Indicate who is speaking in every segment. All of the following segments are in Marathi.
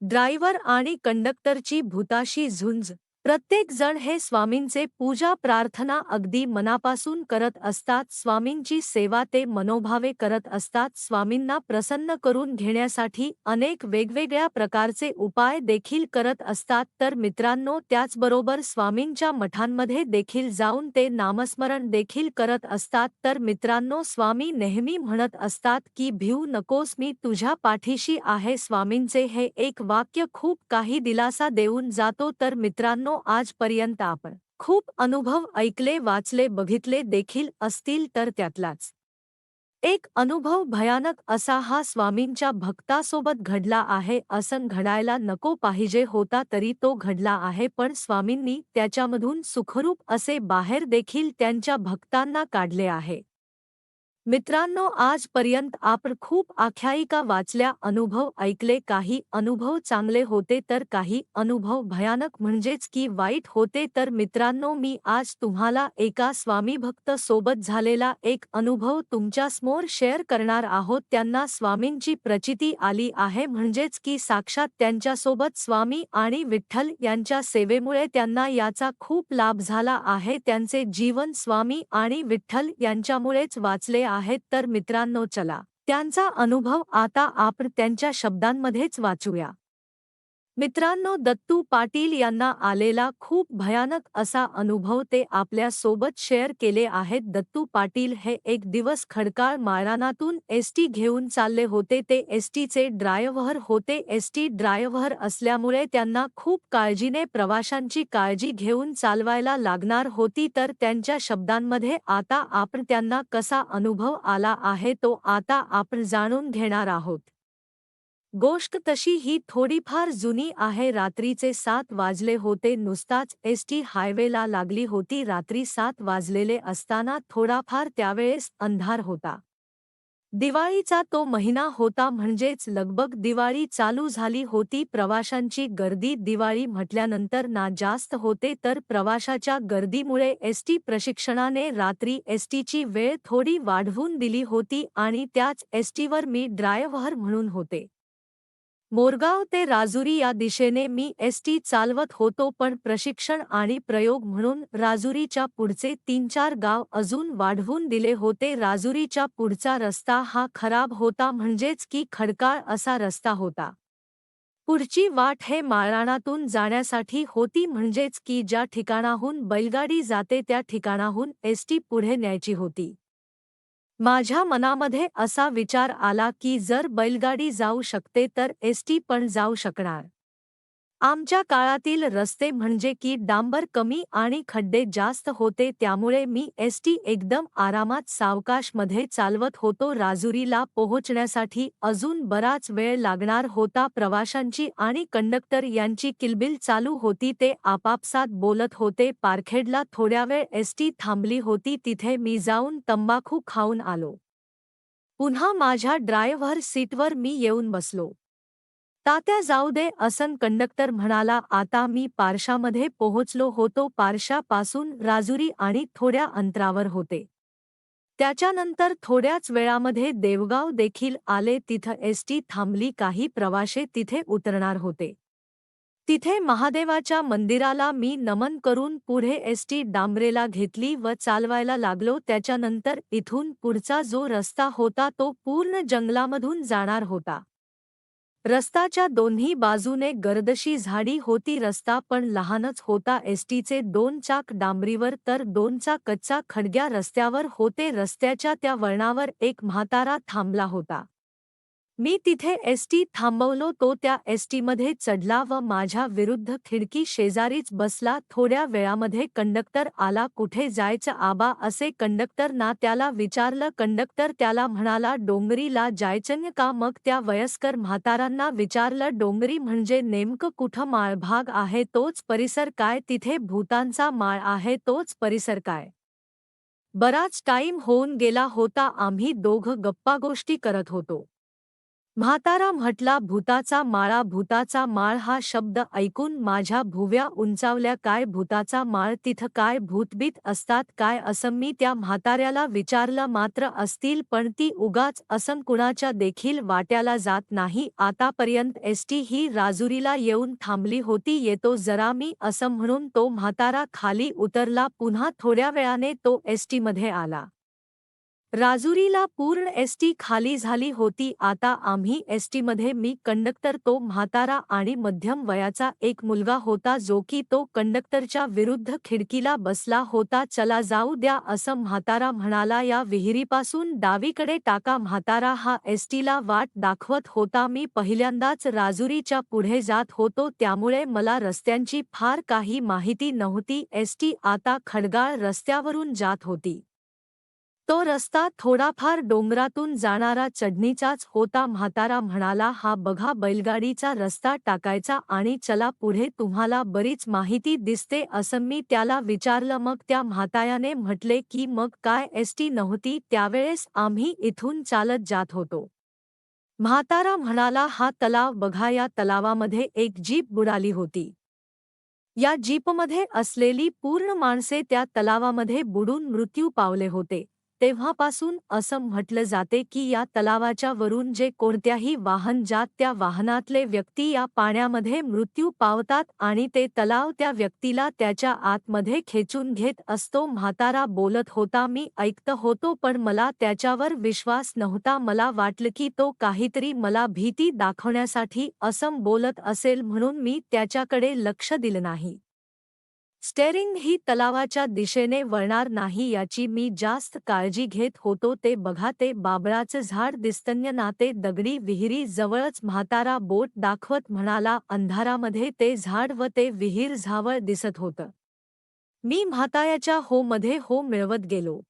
Speaker 1: ड्रायव्हर आणि कंडक्टरची भूताशी झुंज. प्रत्येक जण हे स्वामींचे पूजा प्रार्थना अगदी मनापासून करत असतात. स्वामींची सेवा ते मनोभावे करत असतात. स्वामींना प्रसन्न करून घेण्यासाठी अनेक वेगवेगळ्या प्रकारचे उपाय देखील करत असतात. तर मित्रांनो, त्याचबरोबर स्वामींच्या मठांमध्ये देखील जाऊन ते नामस्मरण देखील करत असतात. तर मित्रांनो, स्वामी नेहमी म्हणत असतात की भिऊ नकोस, मी तुझ्या पाठीशी आहे. स्वामींचे हे एक वाक्य खूप काही दिलासा देऊन जातो. तर मित्रांनो, आजपर्यंत आपण खूप अनुभव ऐकले, वाचले, बघितले देखील असतील. तर त्यातलाच एक अनुभव भयानक असा हा स्वामींच्या भक्तासोबत घडला आहे. असं घडायला नको पाहिजे होता, तरी तो घडला आहे. पण स्वामींनी त्याच्यामधून सुखरूप असे बाहेर देखील त्यांच्या भक्तांना काढले आहे. मित्रांनो, आजपर्यंत आपण खूप आख्यायिका वाचल्या, अनुभव ऐकले. काही अनुभव चांगले होते तर काही अनुभव भयानक म्हणजेच की वाईट होते. तर मित्रांनो, मी आज तुम्हाला एका स्वामी भक्त सोबत झालेला एक अनुभव तुमच्या समोर शेअर करणार आहोत. त्यांना स्वामींची प्रचिती आली आहे, म्हणजेच की साक्षात त्यांच्यासोबत स्वामी आणि विठ्ठल यांच्या सेवेमुळे त्यांना याचा खूप लाभ झाला आहे. त्यांचे जीवन स्वामी आणि विठ्ठल यांच्यामुळेच वाचले आहेत. तर मित्रांनो, चला त्यांचा अनुभव आता आपण त्यांच्या शब्दांमध्येच वाचूया. मित्रांनो, दत्तू पाटील यांना आलेला खूप भयानक असा अनुभव ते आपल्या सोबत शेअर केले आहेत. दत्तू पाटील हे एक दिवस खडकाळ माळरानातून एसटी घेऊन चालले होते. ते एसटीचे ड्रायव्हर होते. एसटी ड्रायव्हर असल्यामुळे त्यांना खूप काळजीने प्रवाशांची काळजी घेऊन चालवायला लागणार होती. तर त्यांच्या शब्दांमध्ये आता आपण त्यांना कसा अनुभव आला आहे तो आता आपण जाणून घेणार आहोत. गोष्ट तशी ही थोडीफार जुनी आहे. रात्रीचे 7 वाजले होते. नुसताच एसटी हायवेला लागली होती. रात्री 7 वाजलेले असताना थोडाफार त्यावेळेस अंधार होता. दिवाळीचा तो महिना होता, म्हणजेच लगबग दिवाळी चालू झाली होती. प्रवाशांची गर्दी दिवाळी म्हटल्यानंतर ना जास्त होते. तर प्रवाशाच्या गर्दीमुळे एसटी प्रशिक्षणाने रात्री एसटीची वेळ थोडी वाढवून दिली होती आणि त्याच एसटीवर मी ड्रायव्हर म्हणून होते. मोरगाव ते राजुरी या दिशेने मी एसटी चालवत होतो. पण प्रशिक्षण आणि प्रयोग म्हणून राजुरीच्या पुढचे 3-4 गाव अजून वाढवून दिले होते. राजुरीच्या पुढचा रस्ता हा खराब होता, म्हणजेच की खडकाळ असा रस्ता होता. पुढची वाट हे माळरानातून जाण्यासाठी होती, म्हणजेच की ज्या ठिकाणाहून बैलगाडी जाते त्या ठिकाणाहून एसटी पुढे न्यायची होती. माझ्या मनामध्ये असा विचार आला की जर बैलगाडी जाऊ शकते तर एसटी पण जाऊ शकणार. आमच्या काळातील रस्ते म्हणजे की डांबर कमी आणि खड्डे जास्त होते, त्यामुळे मी एसटी एकदम आरामात सावकाशमध्ये चालवत होतो. राजुरीला पोहोचण्यासाठी अजून बराच वेळ लागणार होता. प्रवाशांची आणि कंडक्टर यांची किलबिल चालू होती. ते आपापसात बोलत होते. पारखेडला थोड्यावेळ एसटी थांबली होती. तिथे मी जाऊन तंबाखू खाऊन आलो. पुन्हा माझ्या ड्रायव्हर सीटवर मी येऊन बसलो. तात्या जाऊ दे असन कंडक्टर म्हणाला. आता मी पारशामध्ये पोहोचलो होतो. पारशापासून राजुरी आणि थोड्या अंतरावर होते. त्याच्यानंतर थोड्याच वेळामध्ये देवगाव देखील आले. तिथं एसटी थांबली. काही प्रवाशी तिथे उतरणार होते. तिथे महादेवाच्या मंदिराला मी नमन करून पुढे एसटी डांबरेला घेतली व चालवायला लागलो. त्याच्यानंतर इथून पुढचा जो रस्ता होता तो पूर्ण जंगलामधून जाणार होता. रस्त्याच्या दोन्ही बाजूने गर्दशी झाडी होती. रस्ता पण लहानच होता. एसटीचे 2 चाक डांबरीवर तर 2 चाक कच्चा खडग्या रस्त्यावर होते. रस्त्याच्या त्या वळणावर एक म्हातारा थांबला होता. मी तिथे एसटी थांबवलो. तो त्या एसटीमध्ये चढला व माझ्या विरुद्ध खिडकी शेजारीच बसला. थोड्या वेळामध्ये कंडक्टर आला. कुठे जायचं आबा असे कंडक्टर ना त्याला विचारलं. कंडक्टर त्याला म्हणाला डोंगरीला जायचं का. मग त्या वयस्कर म्हातारांना विचारलं डोंगरी म्हणजे नेमकं कुठं. माळभाग आहे तोच परिसर काय. तिथे भूतांचा माळ आहे तोच परिसर काय. बराच टाईम होऊन गेला होता. आम्ही दोघं गप्पागोष्टी करत होतो. म्हातारा म्हटला, भूताचा माळा. भूताचा माळ हा शब्द ऐकून माझ्या भुवया उंचावल्या. काय भूताचा माळ? तिथं काय भूतबीत असतात काय? असं मी त्या म्हाताऱ्याला विचारलं. मात्र असतील, पण ती उगाच असं कुणाच्या देखील वाट्याला जात नाही. आतापर्यंत एसटी ही राजुरीला येऊन थांबली होती. येतो जरा मी, असं म्हणून तो म्हातारा खाली उतरला. पुन्हा थोड्या वेळाने तो एसटीमध्ये आला. राजुरीला पूर्ण एसटी खाली झाली होती. आता आम्ही एसटीमध्ये, मी कंडक्टर, तो म्हातारा आणि मध्यम वयाचा एक मुलगा होता जो की तो कंडक्टरच्या विरुद्ध खिडकीला बसला होता. चला जाऊ द्या, असं म्हातारा म्हणाला. या विहिरीपासून डावीकडे टाका. म्हातारा हा एसटीला वाट दाखवत होता. मी पहिल्यांदाच राजुरीच्या पुढे जात होतो, त्यामुळे मला रस्त्यांची फार काही माहिती नव्हती. एसटी आता खडगाळ रस्त्यावरून जात होती. तो रस्ता थोडाफार डोंगरातून जाणारा चढणीचाच होता. म्हातारा म्हणाला, हा बघा बैलगाडीचा रस्ता टाकायचा आणि चला पुढे, तुम्हाला बरीच माहिती दिसते. असं मी त्याला विचारलं. मग त्या म्हाताऱ्याने म्हटले की मग काय, एसटी नव्हती त्यावेळेस आम्ही इथून चालत जात होतो. म्हातारा म्हणाला, हा तलाव बघा, या तलावामध्ये एक जीप बुडाली होती. या जीपमध्ये असलेली पूर्ण माणसे त्या तलावामध्ये बुडून मृत्यू पावले होते. तेव्हापासून असं म्हटलं जाते की या तलावाच्या वरून जे कोणत्याही वाहन जात, त्या वाहनातले व्यक्ती या पाण्यामध्ये मृत्यू पावतात आणि ते तलाव त्या व्यक्तीला त्याच्या आतमध्ये खेचून घेत असतो. म्हातारा बोलत होता. मी ऐकत होतो, पण मला त्याच्यावर विश्वास नव्हता. मला वाटलं की तो काहीतरी मला भीती दाखवण्यासाठी असं बोलत असेल, म्हणून मी त्याच्याकडे लक्ष दिलं नाही. स्टेअरिंग ही तलावाच्या दिशेने वळणार नाही याची मी जास्त काळजी घेत होतो. ते बघा, ते बाबळाचं झाड दिसतंय ना, ते दगडी विहिरी जवळच. म्हातारा बोट दाखवत म्हणाला, अंधारामध्ये ते झाड व ते विहीर झावळ दिसत होतं. मी म्हाताऱ्याच्या हो मध्ये हो मिळवत गेलो.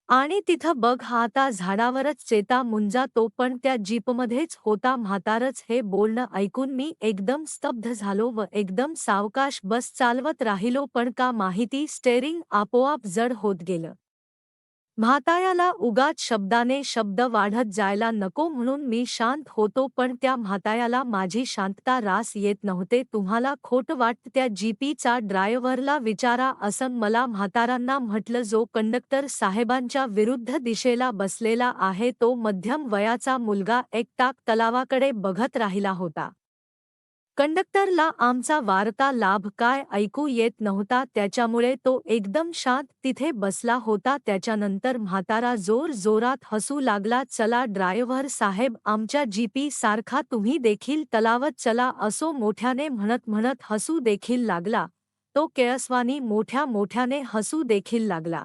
Speaker 1: आणि तिथं बघ, हा आता झाडावरच चेता मुंजा, तो पण त्या जीपमध्येच होता. म्हातारच हे बोलणं ऐकून मी एकदम स्तब्ध झालो व एकदम सावकाश बस चालवत राहिलो. पण का माहिती, स्टेअरिंग आपोआप जड होत गेलं. म्हाताऱ्याला उगाच शब्दाने शब्द वाढत जायला नको म्हणून मी शांत होतो, पण त्या म्हाताऱ्याला माझी शांतता रास येत नव्हते. तुम्हाला खोटं वाटतं, त्या जीपीचा ड्रायव्हरला विचारा, असं मला म्हातारांना म्हटलं. जो कंडक्टर साहेबांच्या विरुद्ध दिशेला बसलेला आहे तो मध्यम वयाचा मुलगा एकटाक तलावाकडे बघत राहिला होता. कंडक्टरला आमचा वार्तालाभ काय ऐकू येत नव्हता, त्याच्यामुळे तो एकदम शांत तिथे बसला होता. त्याच्यानंतर म्हातारा जोर जोरात हसू लागला. चला ड्रायव्हर साहेब, आमच्या जीपी सारखा तुम्ही देखील तलावात चला, असो मोठ्याने म्हणत म्हणत हसू देखील लागला. तो केळसवानी मोठ्या मोठ्याने हसू देखील लागला.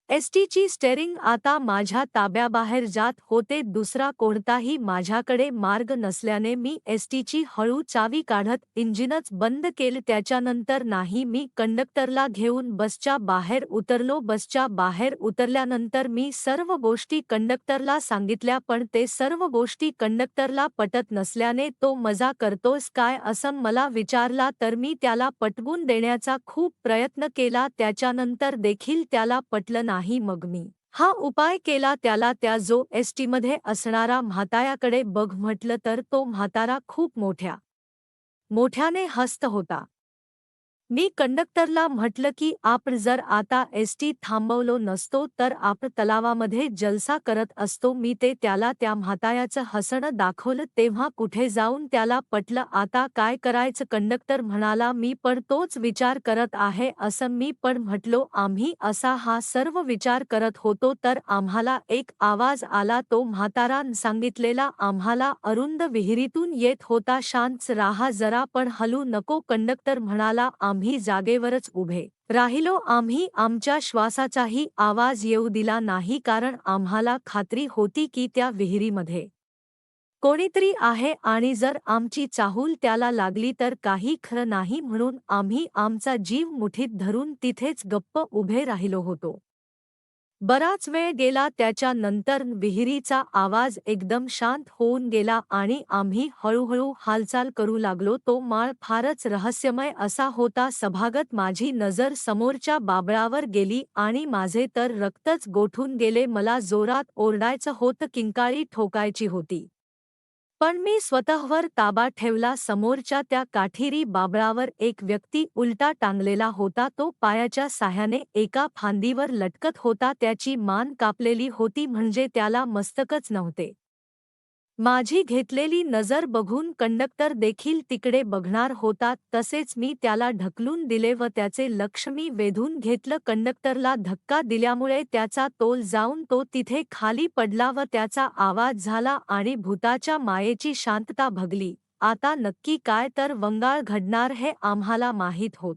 Speaker 1: एसटीची स्टेअरिंग आता माझ्या ताब्याबाहेर जात होते. दुसरा कोणताही माझ्याकडे मार्ग नसल्याने मी एसटीची हळू चावी काढत इंजिनच बंद केलं. त्याच्यानंतर नाही, मी कंडक्टरला घेऊन बसच्या बाहेर उतरलो. बसच्या बाहेर उतरल्यानंतर मी सर्व गोष्टी कंडक्टरला सांगितल्या, पण ते सर्व गोष्टी कंडक्टरला पटत नसल्याने तो मजा करतोस काय असं मला विचारला. तर मी त्याला पटवून देण्याचा खूप प्रयत्न केला. त्याच्यानंतर देखील त्याला पटलं नाही. मग मी हा उपाय केला त्याला, त्या जो एसटीमध्ये असणारा म्हाताऱ्याकडे बघ म्हटलं. तर तो म्हातारा खूप मोठ्याने हसत होता. मी कंडक्टरला म्हटलं की आपण जर आता एसटी थांबवलो नसतो तर आपण तलावामध्ये जलसा करत असतो. मी ते त्याला त्या म्हाताऱ्याचं हसणं दाखवलं, तेव्हा कुठे जाऊन त्याला पटलं. आता काय करायचं? कंडक्टर म्हणाला, मी पण तोच विचार करत आहे, असं मी पण म्हटलो. आम्ही असा हा सर्व विचार करत होतो तर आम्हाला एक आवाज आला. तो म्हातारान सांगितलेला आम्हाला अरुंद विहिरीतून येत होता. शांत राहा जरा, पण हलू नको. कंडक्टर म्हणाला. आम्ही जागेवरच उभे राहिलो. आम्ही आमच्या श्वासाचाही आवाज येऊ दिला नाही, कारण आम्हाला खात्री होती की त्या विहिरीमध्ये कोणीतरी आहे आणि जर आमची चाहूल त्याला लागली तर काही खरं नाही. म्हणून आम्ही आमचा जीव मुठीत धरून तिथेच गप्प उभे राहिलो होतो. बराच वेळ गेला. त्याच्या नंतर विहिरीचा आवाज एकदम शांत होऊन गेला आणि आम्ही हळूहळू हालचाल करू लागलो. तो माळ फारच रहस्यमय असा होता. सभागत माझी नजर समोरच्या बाबळावर गेली आणि माझे तर रक्तच गोठून गेले. मला जोरात ओरडायचं होतं, किंकाळी ठोकायची होती. पण मी स्वतःवर ताबा ठेवला. समोरच्या त्या काठीरी बाबळावर एक व्यक्ती उलटा टांगलेला होता. तो पायाच्या साह्याने एका फांदीवर लटकत होता. त्याची मान कापलेली होती, म्हणजे त्याला मस्तकच नव्हते. माझी घेतलेली नजर बघून कंडक्टर देखील तिकडे बघणार होता. तसेच मी त्याला ढकलून दिले व त्याचे लक्ष मी वेधून घेतलं. कंडक्टरला धक्का दिल्यामुळे त्याचा तोल जाऊन तो तिथे खाली पडला व त्याचा आवाज झाला आणि भुताच्या मायेची शांतता भगली. आता नक्की काय तर वंगाळ घडणार हे आम्हाला माहीत होत.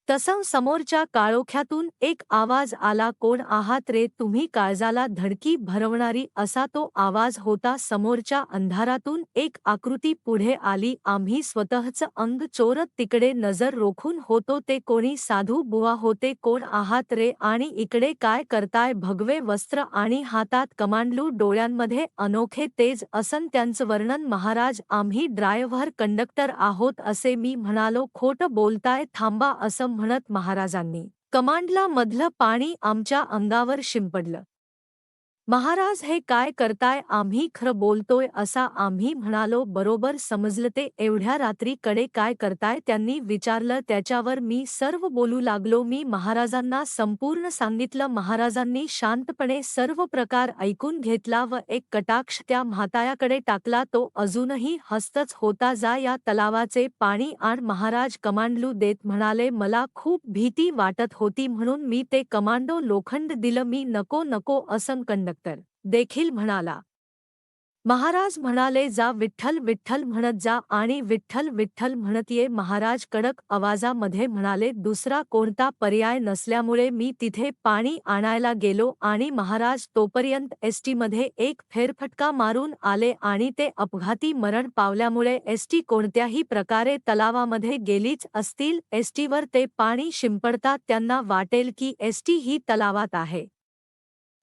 Speaker 1: तसं समोरच्या काळोख्यातून एक आवाज आला, कोण आहात रे तुम्ही? काळजाला धडकी भरवणारी असा तो आवाज होता. समोरच्या अंधारातून एक आकृती पुढे आली. आम्ही स्वतःचं अंग चोरत तिकडे नजर रोखून होतो. ते कोणी साधू बुवा होते. कोण आहात रे आणि इकडे काय करताय? भगवे वस्त्र आणि हातात कमांडलू, डोळ्यांमध्ये अनोखे तेज. असन त्यांचं वर्णन महाराज. आम्ही ड्रायव्हर कंडक्टर आहोत असे मी म्हणालो. खोटं बोलताय, थांबा असं म्हणत महाराजांनी कमांडला मधलं पाणी आमच्या अंगावर शिंपडलं. महाराज हे काय करताय? आम्ही खरं बोलतोय असा आम्ही म्हणालो. बरोबर समजलं ते. एवढ्या रात्री कडे काय करताय? त्यांनी विचारलं. त्याच्यावर मी सर्व बोलू लागलो. मी महाराजांना संपूर्ण सांगितलं. महाराजांनी शांतपणे सर्व प्रकार ऐकून घेतला व एक कटाक्ष त्या म्हाताऱ्याकडे टाकला. तो अजूनही हसतच होता. जा या तलावाचे पाणी आण महाराज कमांडलू देत म्हणाले. मला खूप भीती वाटत होती म्हणून मी ते कमांडो लोखंड दिलं. मी नको नको असं कंडक्टर देखील म्हणाला. महाराज म्हणाले, जा विठ्ठल विठ्ठल म्हणत जा आणि विठ्ठल विठ्ठल म्हणत ये. महाराज कडक आवाजामध्ये म्हणाले. दुसरा कोणता पर्याय नसल्यामुळे मी तिथे पाणी आणायला गेलो आणि महाराज तोपर्यंत एसटीमध्ये एक फेरफटका मारून आले आणि ते अपघाती मरण पावल्यामुळे एसटी कोणत्याही प्रकारे तलावामध्ये गेलीच असतील. एसटीवर ते पाणी शिंपडतात त्यांना वाटेल की एसटी ही तलावात आहे,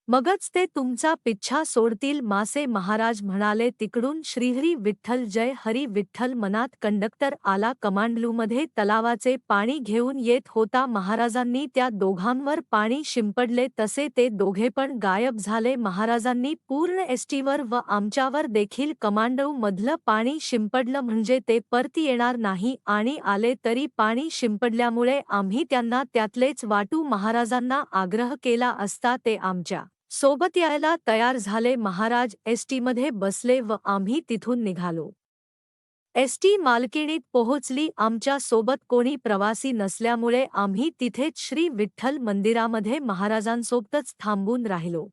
Speaker 1: मगच ते तुमचा पिच्छा सोडतील. मासे महाराज म्हणाले. तिकडून श्रीहरी विठ्ठल जय हरी विठ्ठल मनात कंडक्टर आला. कमांडलूमध्ये तलावाचे पाणी घेऊन येत होता. महाराजांनी त्या दोघांवर पाणी शिंपडले तसे ते दोघे पण गायब झाले. महाराजांनी पूर्ण एसटीवर व आमच्यावर देखील कमांडलू मधलं पाणी शिंपडलं, म्हणजे ते परती येणार नाही आणि आले तरी पाणी शिंपडल्यामुळे आम्ही त्यांना त्यातलेच वाटू. महाराजांना आग्रह केला असता ते आमच्या सोबत यायला तयार झाले. महाराज एसटीमध्ये बसले व आम्ही तिथून निघालो. एसटी मालकीणीत पोहोचली. आमच्या सोबत कोणी प्रवासी नसल्यामुळे आम्ही तिथेच श्री विठ्ठल मंदिरामध्ये महाराजांसोबतच थांबून राहिलो.